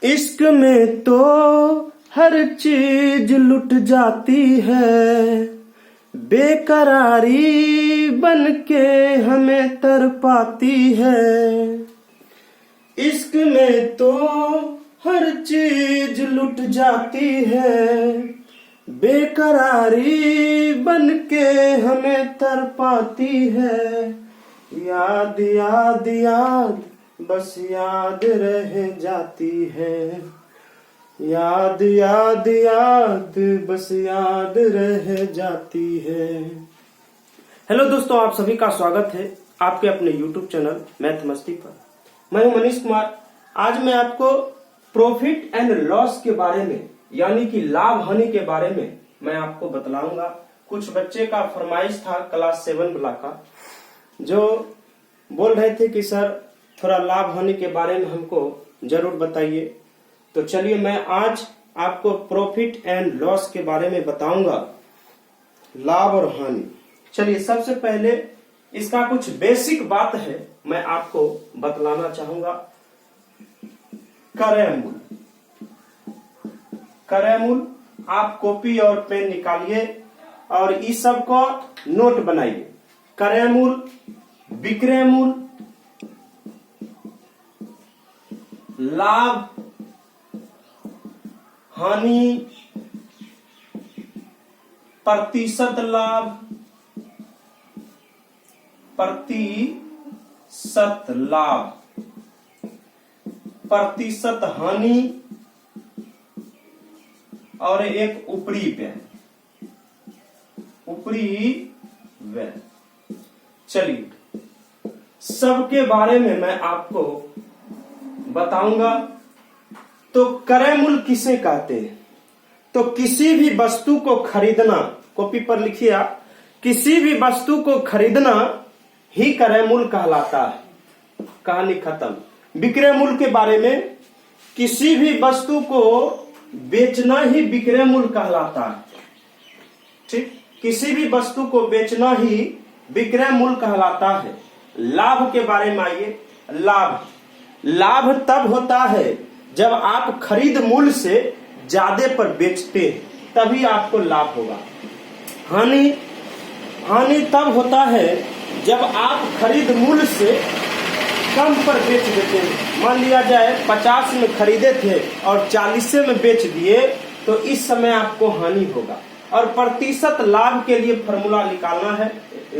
इश्क में तो हर चीज लुट जाती है, बेकरारी बन के हमें तरपाती है। इश्क में तो हर चीज लुट जाती है, बेकरारी बन के हमें तरपाती है। याद याद याद बस याद रह जाती है, याद याद याद बस याद रह जाती है। हेलो दोस्तों, आप सभी का स्वागत है आपके अपने YouTube चैनल मैथ मस्ती पर। मैं हूं मनीष कुमार। आज मैं आपको प्रॉफिट एंड लॉस के बारे में यानी कि लाभ हानि के बारे में मैं आपको बतलाऊंगा। कुछ बच्चे का फरमाइश था क्लास 7 वाला का, जो बोल रहे थे कि सर थोड़ा लाभ हानि के बारे में हमको जरूर बताइए। तो चलिए मैं आज आपको प्रॉफिट एंड लॉस के बारे में बताऊंगा, लाभ और हानि। चलिए सबसे पहले इसका कुछ बेसिक बात है मैं आपको बतलाना चाहूंगा। क्रय मूल्य, क्रय मूल्य आप कॉपी और पेन निकालिए और इस सब को नोट बनाइए। क्रय मूल्य, विक्रय मूल्य, लाभ, हानि, प्रतिशत लाभ, प्रतिशत लाभ, प्रतिशत हानि और एक ऊपरी व्यय, ऊपरी व्यय। चलिए सबके बारे में मैं आपको बताऊंगा। तो क्रय मूल्य किसे कहते हैं? तो किसी भी वस्तु को खरीदना, कॉपी पर लिखिए आप, किसी भी वस्तु को खरीदना ही क्रय मूल्य कहलाता है। कहानी खत्म। विक्रय मूल्य के बारे में, किसी भी वस्तु को बेचना ही विक्रय मूल्य कहलाता है। ठीक, किसी भी वस्तु को बेचना ही विक्रय मूल्य कहलाता है। लाभ के बारे में आइए। लाभ, लाभ तब होता है जब आप खरीद मूल्य से ज्यादा पर बेचते हैं, तभी आपको लाभ होगा। हानि, हानि तब होता है जब आप खरीद मूल्य से कम पर बेच देते हैं। मान लिया जाए 50 में खरीदे थे और 40 में बेच दिए, तो इस समय आपको हानि होगा। और प्रतिशत लाभ के लिए फॉर्मूला निकालना है।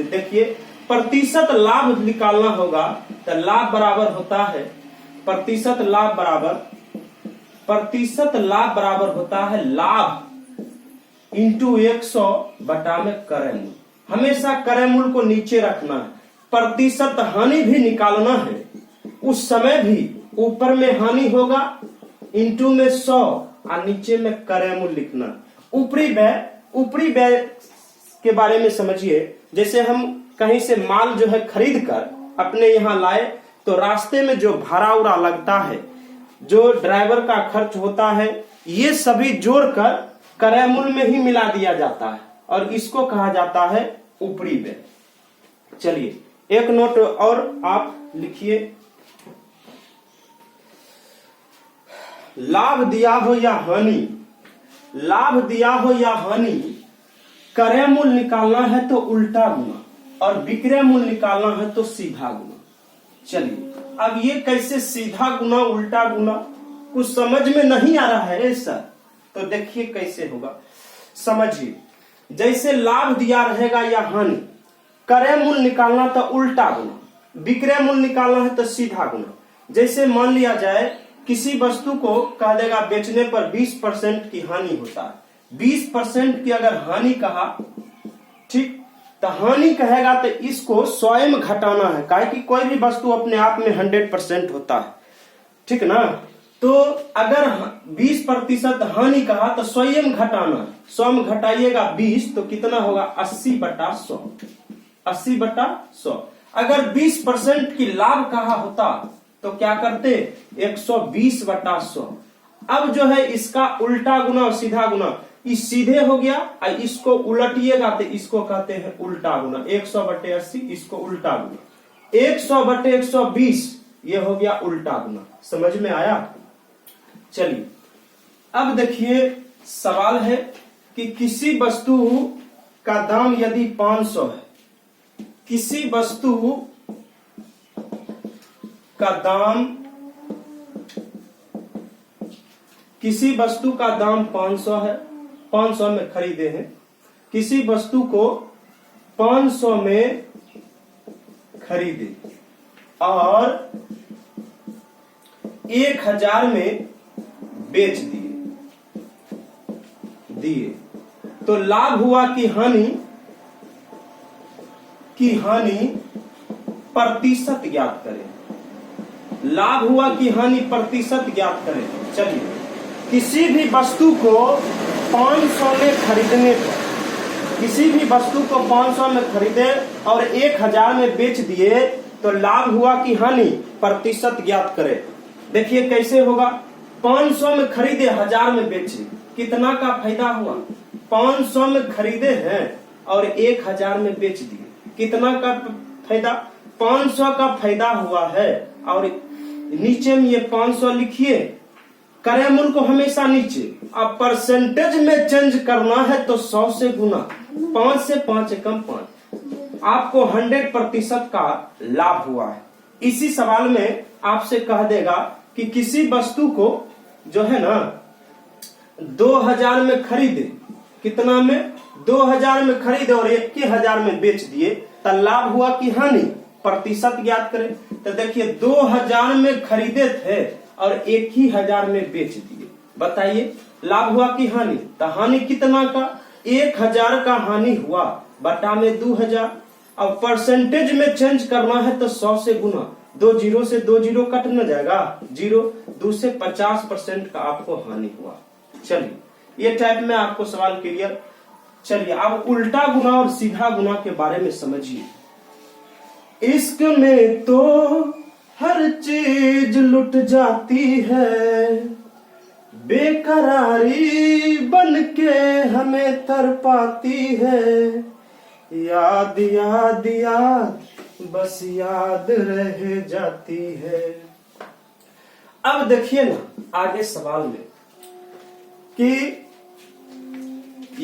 देखिए प्रतिशत लाभ निकालना होगा तो लाभ बराबर होता है, प्रतिशत लाभ बराबर, प्रतिशत लाभ बराबर होता है लाभ इंटू 100 बटा में क्रय मूल्य। हमेशा क्रय मूल्य को नीचे रखना है। प्रतिशत हानि भी निकालना है, उस समय भी ऊपर में हानि होगा इंटू में 100 और नीचे में क्रय मूल्य लिखना। ऊपरी व्यय, ऊपरी व्यय के बारे में समझिए। जैसे हम कहीं से माल जो है खरीद कर अपने यहाँ लाए, तो रास्ते में जो भाड़ा उड़ा लगता है, जो ड्राइवर का खर्च होता है, ये सभी जोड़कर क्रय मूल्य में ही मिला दिया जाता है और इसको कहा जाता है ऊपरी व्यय। चलिए एक नोट और आप लिखिए। लाभ दिया हो या हानि, लाभ दिया हो या हानि, क्रय मूल्य निकालना है तो उल्टा गुना और विक्रय मूल्य निकालना है तो सीधा गुना। चलिए अब ये कैसे सीधा गुना उल्टा गुना, कुछ समझ में नहीं आ रहा है सर? तो देखिए कैसे होगा, समझिए। जैसे लाभ दिया रहेगा या हानि, क्रय मूल्य निकालना तो उल्टा गुना, विक्रय मूल्य निकालना है तो सीधा गुना। जैसे मान लिया जाए किसी वस्तु को कह देगा बेचने पर 20% की हानि होता है। 20% की अगर हानि कहा, ठीक, तो हानि कहेगा तो इसको स्वयं घटाना है। काहे कि कोई भी वस्तु अपने आप में 100% होता है, ठीक ना। तो अगर 20% हानि कहा तो स्वयं घटाना है। स्वयं घटाइएगा 20 तो कितना होगा 80/100, 80/100। अगर 20% की लाभ कहा होता तो क्या करते 120/100। अब जो है इसका उल्टा गुना और सीधा गुना, इस सीधे हो गया और इसको उलटिएगा तो इसको कहते हैं उल्टा गुना। 100/80 इसको उल्टा गुना, 100/120 ये हो गया उल्टा गुना। समझ में आया? चलिए अब देखिए सवाल है कि किसी वस्तु का दाम यदि 500 है, किसी वस्तु का दाम 500 है, 500 में खरीदे हैं, किसी वस्तु को 500 में खरीदे और 1000 में बेच दिए तो लाभ हुआ कि हानि प्रतिशत ज्ञात करें। लाभ हुआ कि हानि प्रतिशत ज्ञात करें। चलिए किसी भी वस्तु को 500 में खरीदने पर, किसी भी वस्तु को 500 में खरीदे और 1000 में बेच दिए तो लाभ हुआ कि हानि प्रतिशत ज्ञात करें। देखिए कैसे होगा, 500 में खरीदे 1000 में बेचे, कितना का फायदा हुआ? 500 में खरीदे हैं और 1000 में बेच दिए, कितना का फायदा? 500 का फायदा हुआ है। और नीचे में ये 500 लिखिए, क्रय मूल्य को हमेशा नीचे, अब परसेंटेज में चेंज करना है तो 100 से गुना, 5 से 5 एकम 5, आपको 100% का लाभ हुआ है। इसी सवाल में आपसे कह देगा कि किसी वस्तु को जो है ना 2000 में खरीदे, कितना में? 2000 में खरीदे और 1000 में बेच दिए तो लाभ हुआ कि हानि प्रतिशत ज्ञात करें। तो देखिए 2000 में खरीदे थे और 1000 में बेच दिए, बताइए लाभ हुआ कि हानि? तो हानि कितना का? 1000 का हानि हुआ, बटा में 2000। अब परसेंटेज में चेंज करना है तो 100 से गुना, 2 जीरो से 2 जीरो कट न जाएगा, 0, 2 से 50% का आपको हानि हुआ। चलिए ये टाइप में आपको सवाल क्लियर। चलिए अब उल्टा गुना और सीधा गुना के बारे में समझिए। इश्क में तो हर चीज लुट जाती है, बेकरारी बन के हमें तरपाती है, याद याद याद बस याद रह जाती है। अब देखिए ना आगे सवाल में कि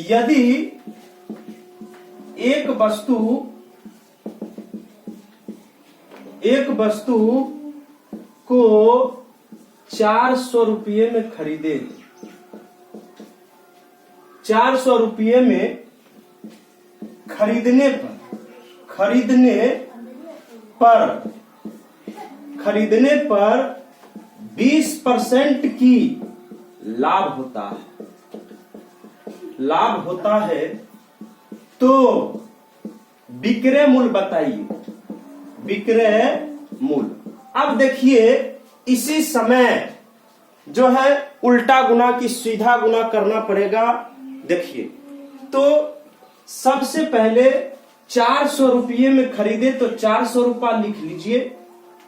यदि एक वस्तु को 400 रुपये में खरीदे, 400 रुपये में खरीदने पर 20% की लाभ होता है तो विक्रय मूल्य बताइए, विक्रय मूल्य। अब देखिए इसी समय जो है उल्टा गुना की सीधा गुना करना पड़ेगा। देखिए तो सबसे पहले 400 रुपये में खरीदे तो 400 रुपया लिख लीजिए।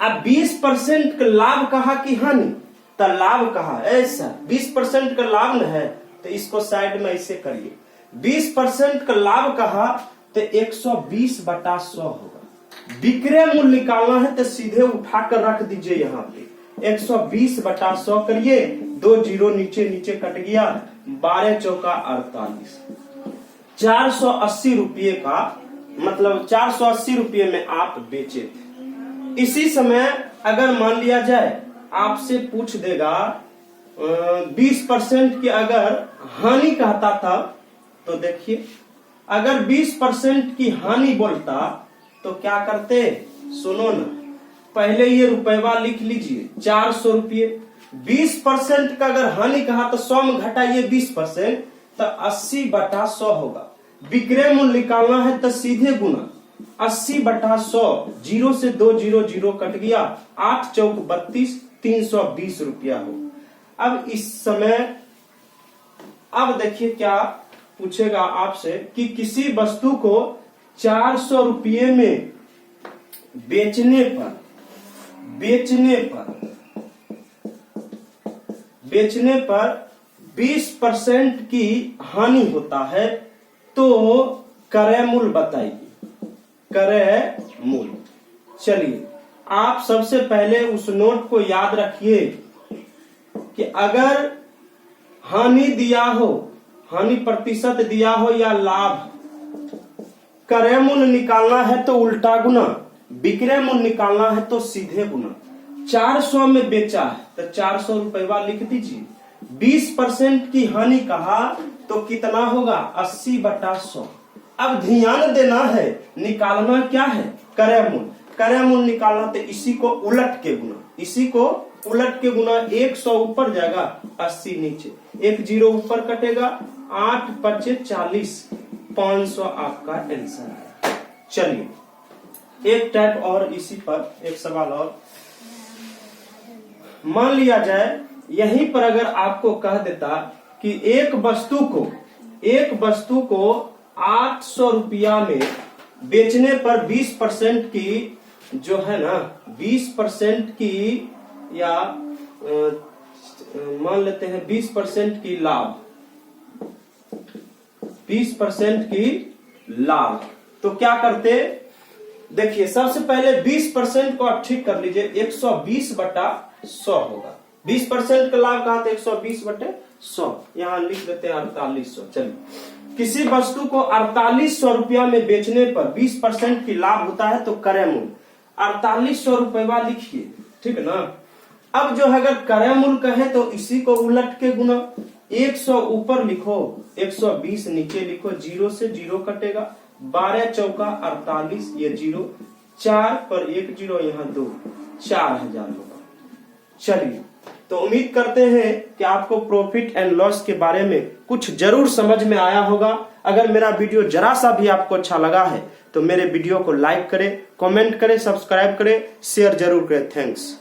अब 20% का लाभ कहा कि हानि, तो लाभ कहा ऐसा 20% का लाभ न है तो इसको साइड में ऐसे करिए, 20% का लाभ कहा तो 120/100 होगा। विक्रय मूल्य निकालना है तो सीधे उठाकर रख दीजिए यहाँ पे, 120/100 करिए, 2 जीरो नीचे नीचे कट गया, 12 चौका 48, 480 रुपये का मतलब 480 रुपये में आप बेचे थे। इसी समय अगर मान लिया जाए आपसे पूछ देगा 20% की अगर हानि कहता था तो देखिए अगर 20% की हानि बोलता तो क्या करते, सुनो ना, पहले ये रुपया लिख लीजिए 400 रुपये, 20% का अगर हानि कहा तो 100 में घटाइए 20% तो 80/100 होगा। विक्रय मूल्य निकालना है तो सीधे गुना, 80/100, 0 से 2 जीरो जीरो कट गया, 8 चौक 32, 320 रुपया हो। अब इस समय अब देखिए क्या पूछेगा आपसे कि किसी वस्तु को 400 रुपये में बेचने पर 20% की हानि होता है तो क्रय मूल्य बताइए, क्रय मूल्य। चलिए आप सबसे पहले उस नोट को याद रखिए कि अगर हानि दिया हो, हानि प्रतिशत दिया हो या लाभ, क्रय मूल्य निकालना है तो उल्टा गुना, विक्रय मूल्य निकालना है तो सीधे गुना। 400 में बेचा है तो 400 रुपया लिख दीजिए। 20% की हानि कहा तो कितना होगा 80/100। अब ध्यान देना है, निकालना क्या है क्रय मूल्य। क्रय मूल्य निकालना तो इसी को उलट के गुना, इसी को उलट के गुना। 100 ऊपर जाएगा 80 नीचे, 1 0 ऊपर कटेगा, 8 5 40, 500 आपका आंसर है। चलिए एक टाइप और इसी पर एक सवाल और। मान लिया जाए यहीं पर अगर आपको कह देता कि एक वस्तु को 800 रुपया में बेचने पर 20% की जो है ना 20% की या मान लेते हैं 20% की लाभ, 20% की लाभ, तो क्या करते, देखिए सबसे पहले 20% को आप ठीक कर लीजिए, 120/100 होगा। 20% का लाभ कहा था 120/100, यहां लिख देते हैं 4800। चलिए किसी वस्तु को 4800 रुपया में बेचने पर 20% की लाभ होता है तो क्रय मूल्य 4800 रुपया लिखिए, ठीक है ना। अब जो है अगर क्रय मूल्य कहे तो इसी को उलट के गुना, 100 ऊपर लिखो 120 नीचे लिखो, 0 से 0 कटेगा, 12 चौका 48, ये 0, 4 पर 1 0 यहाँ 2, 4000 होगा। चलिए तो उम्मीद करते हैं कि आपको प्रॉफिट एंड लॉस के बारे में कुछ जरूर समझ में आया होगा। अगर मेरा वीडियो जरा सा भी आपको अच्छा लगा है तो मेरे वीडियो को लाइक करें, कमेंट करें, सब्सक्राइब करें, शेयर जरूर करें। थैंक्स।